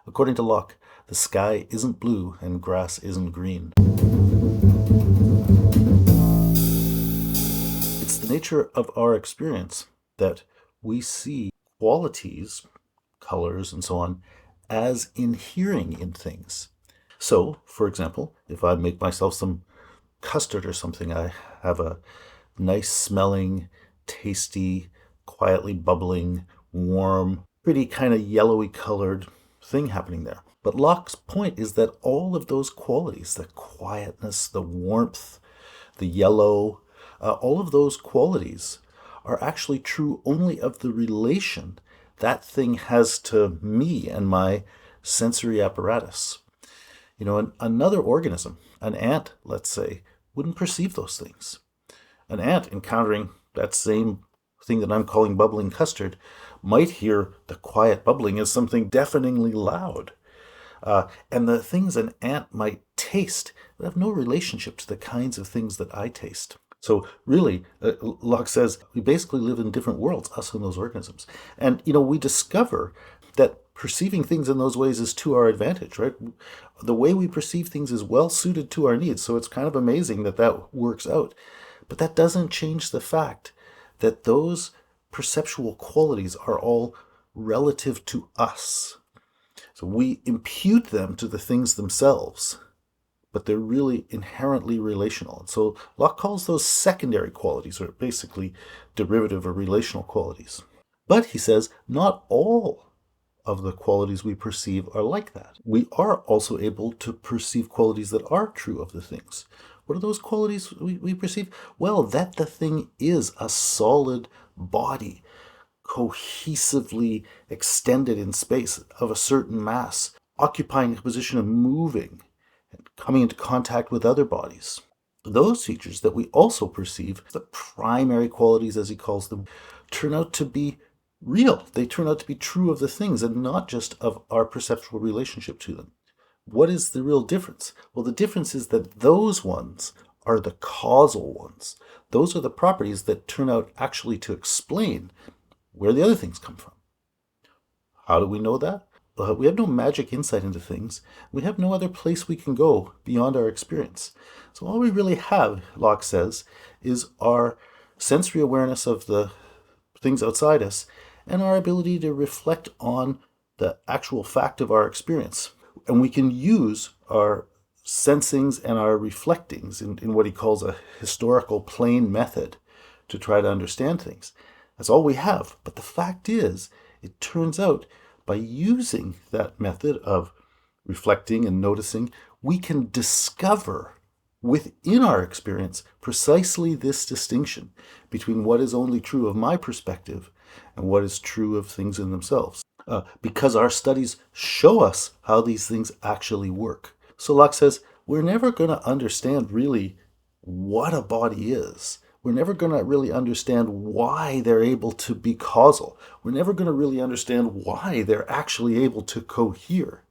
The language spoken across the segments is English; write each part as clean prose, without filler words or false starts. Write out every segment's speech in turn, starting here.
According to Locke, the sky isn't blue and grass isn't green. It's the nature of our experience that we see qualities, colors, and so on, as inhering in things. So, for example, if I make myself some custard or something, I have a nice smelling, tasty, quietly bubbling, warm, pretty kind of yellowy colored thing happening there. But Locke's point is that all of those qualities, the quietness, the warmth, the yellow, all of those qualities are actually true only of the relation that thing has to me and my sensory apparatus. Another organism, an ant, let's say, wouldn't perceive those things. An ant encountering that same thing that I'm calling bubbling custard might hear the quiet bubbling as something deafeningly loud. And the things an ant might taste have no relationship to the kinds of things that I taste. So really, Locke says we basically live in different worlds, us and those organisms. And, we discover that perceiving things in those ways is to our advantage, right? The way we perceive things is well suited to our needs. So it's kind of amazing that that works out. But that doesn't change the fact that those perceptual qualities are all relative to us. So we impute them to the things themselves, but they're really inherently relational. And so Locke calls those secondary qualities, or basically derivative or relational qualities. But he says not all of the qualities we perceive are like that. We are also able to perceive qualities that are true of the things. What are those qualities we perceive? Well, that the thing is a solid body, cohesively extended in space, of a certain mass, occupying a position of moving and coming into contact with other bodies. Those features that we also perceive, the primary qualities as he calls them, turn out to be real. They turn out to be true of the things and not just of our perceptual relationship to them. What is the real difference? Well, the difference is that those ones are the causal ones. Those are the properties that turn out actually to explain where the other things come from. How do we know that? We have no magic insight into things. We have no other place we can go beyond our experience. So all we really have, Locke says, is our sensory awareness of the things outside us and our ability to reflect on the actual fact of our experience. And we can use our sensings and our reflectings in what he calls a historical plane method to try to understand things. That's all we have. But the fact is, it turns out by using that method of reflecting and noticing, we can discover within our experience precisely this distinction between what is only true of my perspective and what is true of things in themselves. Because our studies show us how these things actually work. So Locke says, we're never going to understand really what a body is. We're never going to really understand why they're able to be causal. We're never going to really understand why they're actually able to cohere.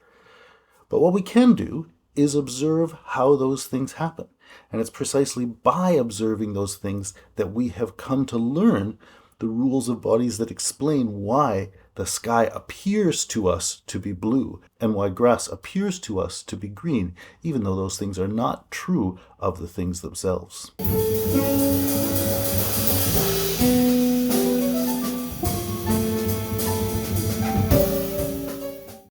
But what we can do is observe how those things happen. And it's precisely by observing those things that we have come to learn the rules of bodies that explain why the sky appears to us to be blue and why grass appears to us to be green, even though those things are not true of the things themselves.